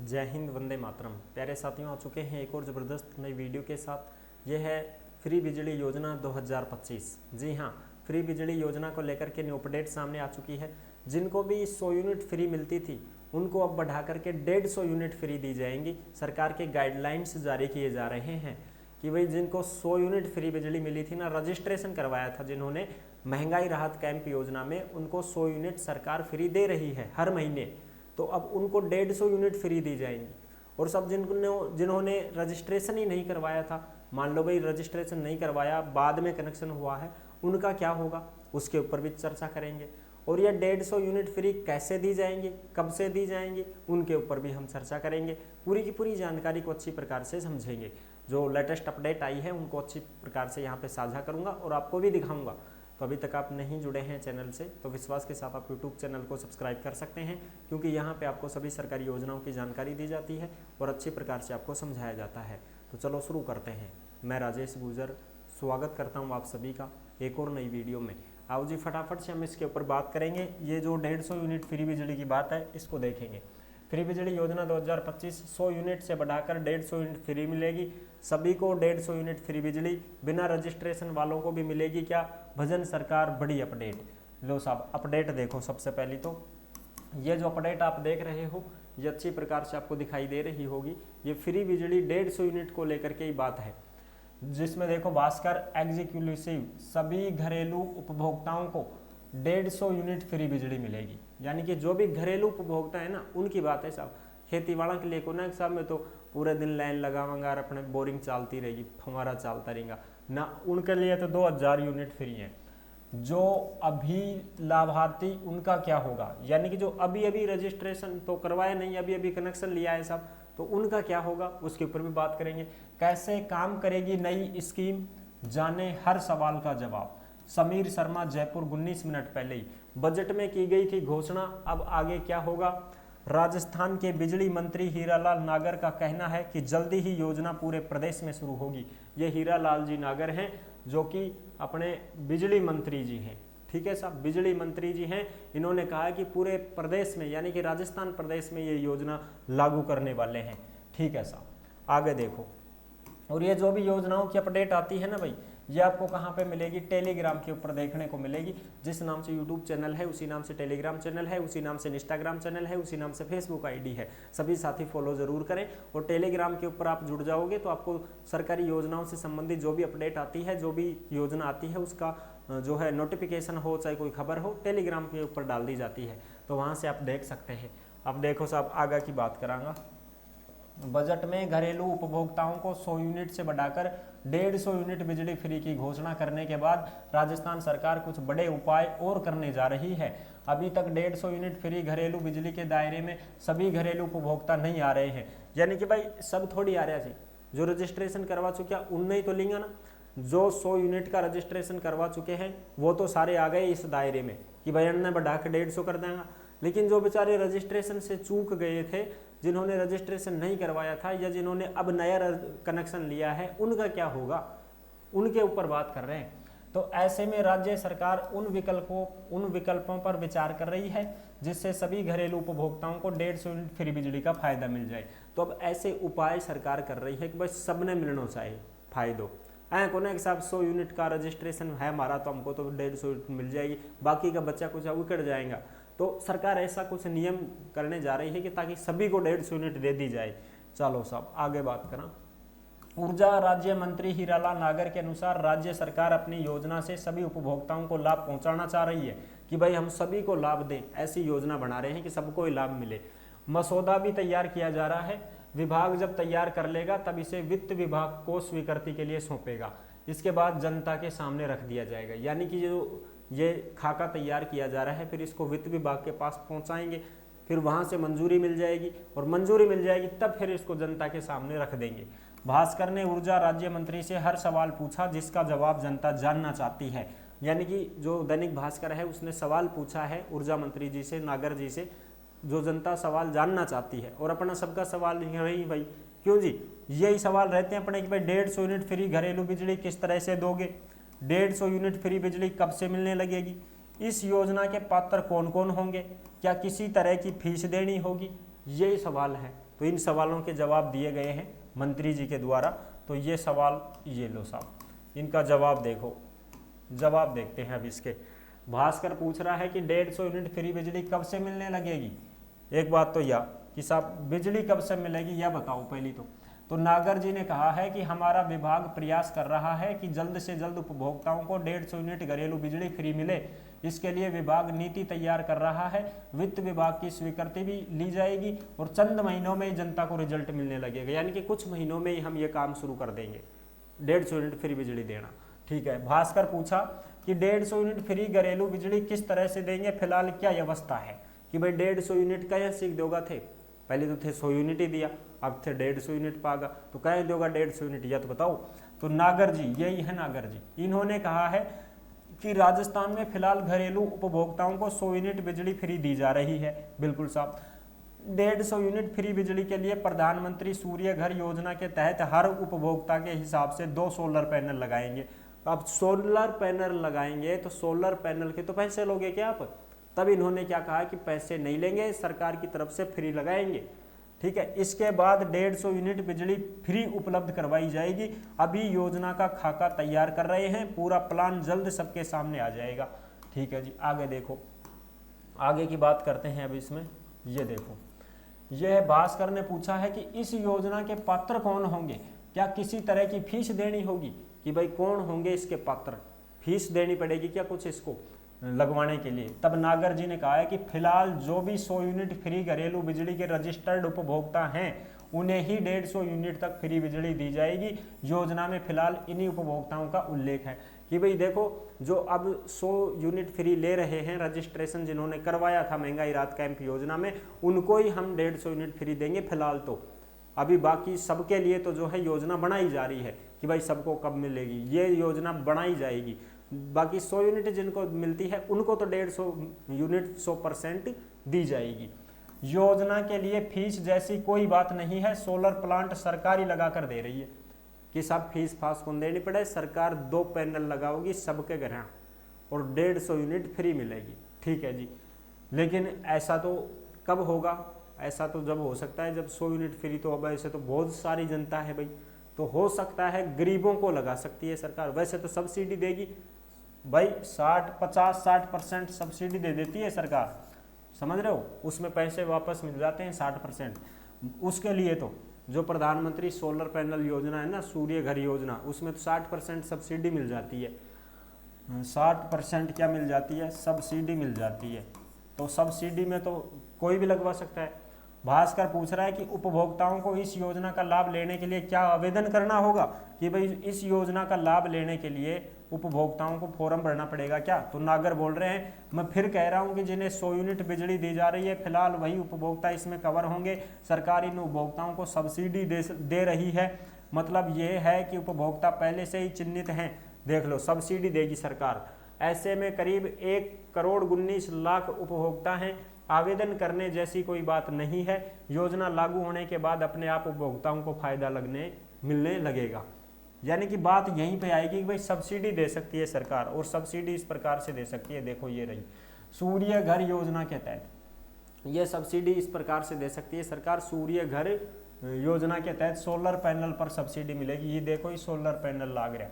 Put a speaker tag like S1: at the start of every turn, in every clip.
S1: जय हिंद, वंदे मातरम। प्यारे साथियों, आ चुके हैं एक और ज़बरदस्त नई वीडियो के साथ। यह है फ्री बिजली योजना 2025। जी हाँ, फ्री बिजली योजना को लेकर के न्यू अपडेट सामने आ चुकी है। जिनको भी 100 यूनिट फ्री मिलती थी उनको अब बढ़ा करके 150 यूनिट फ्री दी जाएंगी। सरकार के गाइडलाइंस जारी किए जा रहे हैं कि भाई जिनको 100 यूनिट फ्री बिजली मिली थी ना, रजिस्ट्रेशन करवाया था जिन्होंने महंगाई राहत कैंप योजना में, उनको 100 यूनिट सरकार फ्री दे रही है हर महीने। तो अब उनको 150 यूनिट फ्री दी जाएंगी। और सब जिन्होंने रजिस्ट्रेशन ही नहीं करवाया था, मान लो भाई रजिस्ट्रेशन नहीं करवाया, बाद में कनेक्शन हुआ है, उनका क्या होगा, उसके ऊपर भी चर्चा करेंगे। और ये 150 यूनिट फ्री कैसे दी जाएंगी, कब से दी जाएंगी, उनके ऊपर भी हम चर्चा करेंगे। पूरी की पूरी जानकारी को अच्छी प्रकार से समझेंगे। जो लेटेस्ट अपडेट आई है उनको अच्छी प्रकार से यहाँ पे साझा करूँगा और आपको भी दिखाऊंगा। तो अभी तक आप नहीं जुड़े हैं चैनल से तो विश्वास के साथ आप यूट्यूब चैनल को सब्सक्राइब कर सकते हैं, क्योंकि यहाँ पे आपको सभी सरकारी योजनाओं की जानकारी दी जाती है और अच्छी प्रकार से आपको समझाया जाता है। तो चलो शुरू करते हैं। मैं राजेश गुजर स्वागत करता हूँ आप सभी का एक और नई वीडियो में। आओ जी, फटाफट से हम इसके ऊपर बात करेंगे। ये जो 150 यूनिट फ्री बिजली की बात है इसको देखेंगे। फ्री बिजली योजना 2025 100 यूनिट से बढ़ाकर 150 यूनिट फ्री मिलेगी। सभी को 150 यूनिट फ्री बिजली, बिना रजिस्ट्रेशन वालों को भी मिलेगी। क्या भजन सरकार बड़ी अपडेट। लो साहब, अपडेट देखो। सबसे पहले तो ये जो अपडेट आप देख रहे हो ये अच्छी प्रकार से आपको दिखाई दे रही होगी। ये फ्री बिजली 150 यूनिट को लेकर के ही बात है, जिसमें देखो भास्कर एग्जीक्यूटिव सभी घरेलू उपभोक्ताओं को 150 यूनिट फ्री बिजली मिलेगी। यानी कि जो भी घरेलू उपभोक्ता है ना, उनकी बात है साहब। खेती वाला के लिए को ना साहब में तो पूरे दिन लाइन लगावांगा और अपने बोरिंग चलती रहेगी, फंवारा चलता रहेगा ना, उनके लिए तो 2000 यूनिट फ्री है। जो अभी लाभार्थी उनका क्या होगा, यानी कि जो अभी अभी रजिस्ट्रेशन तो करवाया नहीं, अभी अभी कनेक्शन लिया है साहब, तो उनका क्या होगा उसके ऊपर भी बात करेंगे। कैसे काम करेगी नई स्कीम, जाने हर सवाल का जवाब। समीर शर्मा जयपुर 19 मिनट पहले ही बजट में की गई थी घोषणा, अब आगे क्या होगा। राजस्थान के बिजली मंत्री हीरालाल नागर का कहना है कि जल्दी ही योजना पूरे प्रदेश में शुरू होगी। ये हीरालाल जी नागर हैं जो कि अपने बिजली मंत्री जी हैं। ठीक है साहब, बिजली मंत्री जी हैं। इन्होंने कहा है कि पूरे प्रदेश में, यानी कि राजस्थान प्रदेश में ये योजना लागू करने वाले हैं। ठीक है साहब, आगे देखो। और ये जो भी योजनाओं की अपडेट आती है ना भाई, ये आपको कहाँ पे मिलेगी, टेलीग्राम के ऊपर देखने को मिलेगी। जिस नाम से यूट्यूब चैनल है उसी नाम से टेलीग्राम चैनल है, उसी नाम से इंस्टाग्राम चैनल है, उसी नाम से फेसबुक आईडी है। सभी साथी फॉलो जरूर करें और टेलीग्राम के ऊपर आप जुड़ जाओगे तो आपको सरकारी योजनाओं से संबंधित जो भी अपडेट आती है, जो भी योजना आती है, उसका जो है नोटिफिकेशन हो, चाहे कोई खबर हो, टेलीग्राम के ऊपर डाल दी जाती है। तो वहाँ से आप देख सकते हैं। अब देखो साहब, आगे की बात करांगा। बजट में घरेलू उपभोक्ताओं को 100 यूनिट से बढ़ाकर 150 यूनिट बिजली फ्री की घोषणा करने के बाद राजस्थान सरकार कुछ बड़े उपाय और करने जा रही है। अभी तक 150 यूनिट फ्री घरेलू बिजली के दायरे में सभी घरेलू उपभोक्ता नहीं आ रहे हैं। यानी कि भाई सब थोड़ी आ रहे थे, जो रजिस्ट्रेशन करवा चुके हैं उनने ही तो लेंगे ना। जो 100 यूनिट का रजिस्ट्रेशन करवा चुके हैं वो तो सारे आ गए इस दायरे में कि भाई अन्य बढ़ा के 150 कर देंगे। लेकिन जो बेचारे रजिस्ट्रेशन से चूक गए थे, जिन्होंने रजिस्ट्रेशन नहीं करवाया था या जिन्होंने अब नया कनेक्शन लिया है, उनका क्या होगा, उनके ऊपर बात कर रहे हैं। तो ऐसे में राज्य सरकार उन विकल्पों पर विचार कर रही है जिससे सभी घरेलू उपभोक्ताओं को 150 यूनिट फ्री बिजली का फायदा मिल जाए। तो अब ऐसे उपाय सरकार कर रही है कि भाई सबने मिलना चाहिए फायदो। को ना साहब 100 यूनिट का रजिस्ट्रेशन है हमारा, तो हमको तो 150 यूनिट मिल जाएगी, बाकी का बच्चा कुछ उकड़ जाएगा। तो सरकार ऐसा कुछ नियम करने जा रही है कि ताकि सभी को 150 यूनिट दे दी जाए। चलो साहब, आगे बात करें। ऊर्जा राज्य मंत्री हीरालाल नागर के अनुसार राज्य सरकार अपनी योजना से सभी उपभोक्ताओं को लाभ पहुंचाना चाह रही है कि भाई हम सभी को लाभ दें। ऐसी योजना बना रहे हैं कि सबको लाभ मिले। मसौदा भी तैयार किया जा रहा है। विभाग जब तैयार कर लेगा तब इसे वित्त विभाग को स्वीकृति के लिए सौंपेगा। इसके बाद जनता के सामने रख दिया जाएगा। यानी कि जो ये खाका तैयार किया जा रहा है, फिर इसको वित्त विभाग के पास पहुंचाएंगे, फिर वहां से मंजूरी मिल जाएगी और मंजूरी मिल जाएगी तब फिर इसको जनता के सामने रख देंगे। भास्कर ने ऊर्जा राज्य मंत्री से हर सवाल पूछा जिसका जवाब जनता जानना चाहती है। यानी कि जो दैनिक भास्कर है उसने सवाल पूछा है ऊर्जा मंत्री जी से, नागर जी से, जो जनता सवाल जानना चाहती है। और अपना सबका सवाल यही भाई, क्यों जी, यही सवाल रहते हैं अपने कि भाई 150 यूनिट फ्री घरेलू बिजली किस तरह से दोगे, 150 यूनिट फ्री बिजली कब से मिलने लगेगी, इस योजना के पात्र कौन कौन होंगे, क्या किसी तरह की फीस देनी होगी, यही सवाल है। तो इन सवालों के जवाब दिए गए हैं मंत्री जी के द्वारा। तो ये सवाल, ये लो साहब, इनका जवाब देखो, जवाब देखते हैं अब इसके। भास्कर पूछ रहा है कि 150 यूनिट फ्री बिजली कब से मिलने लगेगी। एक बात तो यह कि साहब बिजली कब से मिलेगी यह बताओ पहली तो नागर जी ने कहा है कि हमारा विभाग प्रयास कर रहा है कि जल्द से जल्द उपभोक्ताओं को 150 यूनिट घरेलू बिजली फ्री मिले। इसके लिए विभाग नीति तैयार कर रहा है, वित्त विभाग की स्वीकृति भी ली जाएगी और चंद महीनों में जनता को रिजल्ट मिलने लगेगा। यानी कि कुछ महीनों में ही हम ये काम शुरू कर देंगे, 150 यूनिट फ्री बिजली देना। ठीक है। भास्कर पूछा कि 150 यूनिट फ्री घरेलू बिजली किस तरह से देंगे, फिलहाल क्या व्यवस्था है कि भाई 150 यूनिट कहीं सीख दोगा थे, पहले तो थे 100 यूनिट ही दिया, अब थे 150 यूनिट पागा, तो कहीं दोगा 150 यूनिट, या तो बताओ। तो नागर जी, यही है नागर जी, इन्होंने कहा है कि राजस्थान में फिलहाल घरेलू उपभोक्ताओं को 100 यूनिट बिजली फ्री दी जा रही है। बिल्कुल साहब, 150 यूनिट फ्री बिजली के लिए प्रधानमंत्री सूर्य घर योजना के तहत हर उपभोक्ता के हिसाब से 2 सोलर पैनल लगाएंगे। अब सोलर पैनल लगाएंगे तो सोलर पैनल के तो पैसे लोगे क्या आप? तब इन्होंने क्या कहा कि पैसे नहीं लेंगे, सरकार की तरफ से फ्री लगाएंगे। ठीक है। इसके बाद 150 यूनिट बिजली फ्री उपलब्ध करवाई जाएगी। अभी योजना का खाका तैयार कर रहे हैं, पूरा प्लान जल्द सबके सामने आ जाएगा। ठीक है जी। आगे देखो, आगे की बात करते हैं। अब इसमें ये देखो, यह भास्कर ने पूछा है कि इस योजना के पात्र कौन होंगे, क्या किसी तरह की फीस देनी होगी कि भाई कौन होंगे इसके पात्र, फीस देनी पड़ेगी क्या कुछ इसको लगवाने के लिए। तब नागर जी ने कहा है कि फिलहाल जो भी 100 यूनिट फ्री घरेलू बिजली के रजिस्टर्ड उपभोक्ता हैं उन्हें ही 150 यूनिट तक फ्री बिजली दी जाएगी। योजना में फिलहाल इन्हीं उपभोक्ताओं का उल्लेख है कि भाई देखो, जो अब 100 यूनिट फ्री ले रहे हैं, रजिस्ट्रेशन जिन्होंने करवाया था महंगाई राहत कैंप योजना में, उनको ही हम 150 यूनिट फ्री देंगे फिलहाल। तो अभी बाकी सबके लिए तो जो है योजना बनाई जा रही है कि भाई सबको कब मिलेगी, ये योजना बनाई जाएगी। बाकी 100 यूनिट जिनको मिलती है उनको तो 150 यूनिट 100% दी जाएगी। योजना के लिए फीस जैसी कोई बात नहीं है, सोलर प्लांट सरकार ही लगा कर दे रही है कि सब फीस फास को देनी पड़े, सरकार 2 पैनल लगाओगी सबके घर और 150 यूनिट फ्री मिलेगी। ठीक है जी। लेकिन ऐसा तो कब होगा, ऐसा तो जब हो सकता है जब 100 यूनिट फ्री, तो अब ऐसे तो बहुत सारी जनता है भाई, तो हो सकता है गरीबों को लगा सकती है सरकार। वैसे तो सब्सिडी देगी भाई, 50-60% सब्सिडी दे देती है सरकार, समझ रहे हो, उसमें पैसे वापस मिल जाते हैं 60%। उसके लिए तो जो प्रधानमंत्री सोलर पैनल योजना है ना, सूर्य घर योजना, उसमें तो 60% सब्सिडी मिल जाती है। 60% क्या मिल जाती है, सब्सिडी मिल जाती है। तो सब्सिडी में तो कोई भी लगवा सकता है। भास्कर पूछ रहा है कि उपभोक्ताओं को इस योजना का लाभ लेने के लिए क्या आवेदन करना होगा कि भाई इस योजना का लाभ लेने के लिए उपभोक्ताओं को फॉर्म भरना पड़ेगा क्या। तो नागर बोल रहे हैं, मैं फिर कह रहा हूं कि जिन्हें 100 यूनिट बिजली दी जा रही है फिलहाल वही उपभोक्ता इसमें कवर होंगे। सरकार इन उपभोक्ताओं को सब्सिडी दे रही है, मतलब ये है कि उपभोक्ता पहले से ही चिन्हित हैं। देख लो, सब्सिडी देगी सरकार। ऐसे में करीब 1,19,00,000 उपभोक्ता हैं। आवेदन करने जैसी कोई बात नहीं है। योजना लागू होने के बाद अपने आप उपभोक्ताओं को फायदा मिलने लगेगा। यानी कि बात यहीं पे आएगी कि भाई सब्सिडी दे सकती है सरकार, और सब्सिडी इस प्रकार से दे सकती है। देखो ये रही सूर्य घर योजना के तहत, ये सब्सिडी इस प्रकार से दे सकती है सरकार। सूर्य घर योजना के तहत सोलर पैनल पर सब्सिडी मिलेगी। ये देखो, ये सोलर पैनल लाग रहा,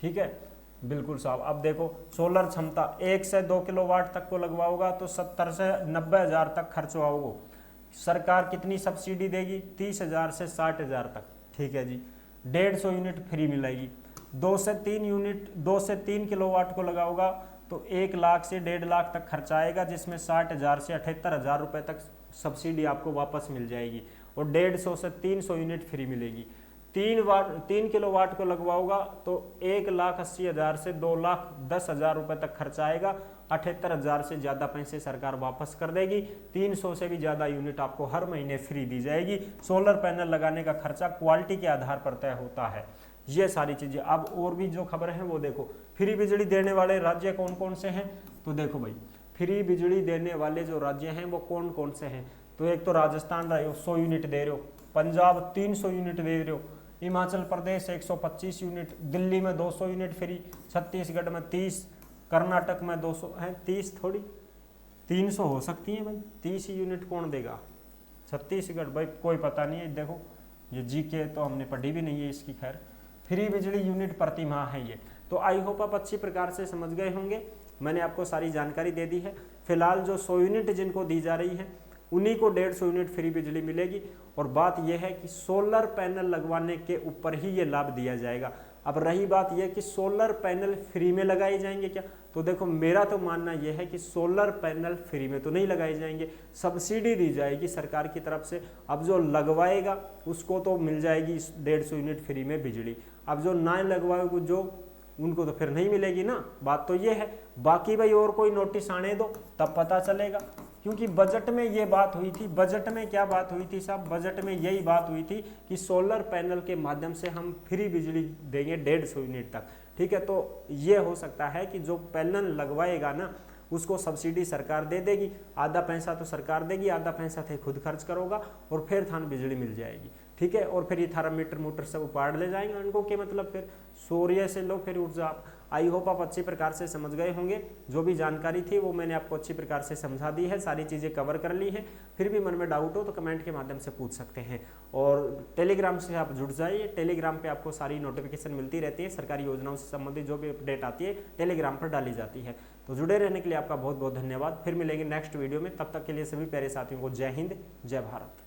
S1: ठीक है, बिल्कुल साहब। अब देखो, सोलर क्षमता 1 से 2 किलोवाट तक को लगवाओगा तो 70 से 90 हज़ार तक खर्च आओगे। सरकार कितनी सब्सिडी देगी, 30,000 से 60,000 तक। ठीक है जी। 150 यूनिट फ्री मिलेगी। 2 से 3 किलोवाट को लगाओगा तो 1 लाख से 1.5 लाख तक खर्चा आएगा, जिसमें 60,000 से 78,000 रुपये तक सब्सिडी आपको वापस मिल जाएगी। और 150 से 300 यूनिट फ्री मिलेगी। 3 किलोवाट को लगवाओगा तो 1,80,000 से 2,10,000 रुपये तक खर्चा आएगा। 78,000 से ज़्यादा पैसे सरकार वापस कर देगी। 300 से भी ज़्यादा यूनिट आपको हर महीने फ्री दी जाएगी। सोलर पैनल लगाने का खर्चा क्वालिटी के आधार पर तय होता है। ये सारी चीज़ें। अब और भी जो खबर है वो देखो, फ्री बिजली देने वाले राज्य कौन कौन से हैं। तो देखो भाई, फ्री बिजली देने वाले जो राज्य हैं वो कौन कौन से हैं। तो एक तो राजस्थान रहे हो, 100 यूनिट दे रहे हो। पंजाब 300 यूनिट दे रहे हो। हिमाचल प्रदेश 125 यूनिट। दिल्ली में 200 यूनिट फ्री। छत्तीसगढ़ में 30। कर्नाटक में 200 है, 30 थोड़ी 300 हो सकती है भाई। 30 यूनिट कौन देगा, छत्तीसगढ़, भाई कोई पता नहीं है, देखो ये जीके तो हमने पढ़ी भी नहीं है इसकी। खैर फ्री बिजली यूनिट प्रति माह है ये। तो आई होप आप अच्छी प्रकार से समझ गए होंगे, मैंने आपको सारी जानकारी दे दी है। फिलहाल जो 100 यूनिट जिनको दी जा रही है उन्हीं को 150 यूनिट फ्री बिजली मिलेगी। और बात यह है कि सोलर पैनल लगवाने के ऊपर ही ये लाभ दिया जाएगा। अब रही बात यह कि सोलर पैनल फ्री में लगाए जाएंगे क्या, तो देखो मेरा तो मानना यह है कि सोलर पैनल फ्री में तो नहीं लगाए जाएंगे, सब्सिडी दी जाएगी सरकार की तरफ से। अब जो लगवाएगा उसको तो मिल जाएगी 150 यूनिट फ्री में बिजली, अब जो ना लगवाएगा जो उनको तो फिर नहीं मिलेगी ना, बात तो ये है। बाकी भाई और कोई नोटिस आने दो तब पता चलेगा, क्योंकि बजट में ये बात हुई थी। बजट में क्या बात हुई थी साहब, बजट में यही बात हुई थी कि सोलर पैनल के माध्यम से हम फ्री बिजली देंगे 150 यूनिट तक, ठीक है। तो ये हो सकता है कि जो पैनल लगवाएगा ना उसको सब्सिडी सरकार दे देगी, आधा पैसा तो सरकार देगी, आधा पैसा थे खुद खर्च करोगा और फिर थान बिजली मिल जाएगी, ठीक है। और फिर ये थर्मामीटर मोटर सब उपाड़ ले जाएंगे उनको के मतलब फिर सूर्य से लो फिर ऊर्जा। आई होप आप अच्छी प्रकार से समझ गए होंगे, जो भी जानकारी थी वो मैंने आपको अच्छी प्रकार से समझा दी है, सारी चीज़ें कवर कर ली हैं। फिर भी मन में डाउट हो तो कमेंट के माध्यम से पूछ सकते हैं। और टेलीग्राम से आप जुड़ जाइए, टेलीग्राम पे आपको सारी नोटिफिकेशन मिलती रहती है, सरकारी योजनाओं से संबंधित जो भी अपडेट आती है टेलीग्राम पर डाली जाती है। तो जुड़े रहने के लिए आपका बहुत बहुत धन्यवाद। फिर मिलेंगे नेक्स्ट वीडियो में, तब तक के लिए सभी प्यारे साथियों को जय हिंद, जय भारत।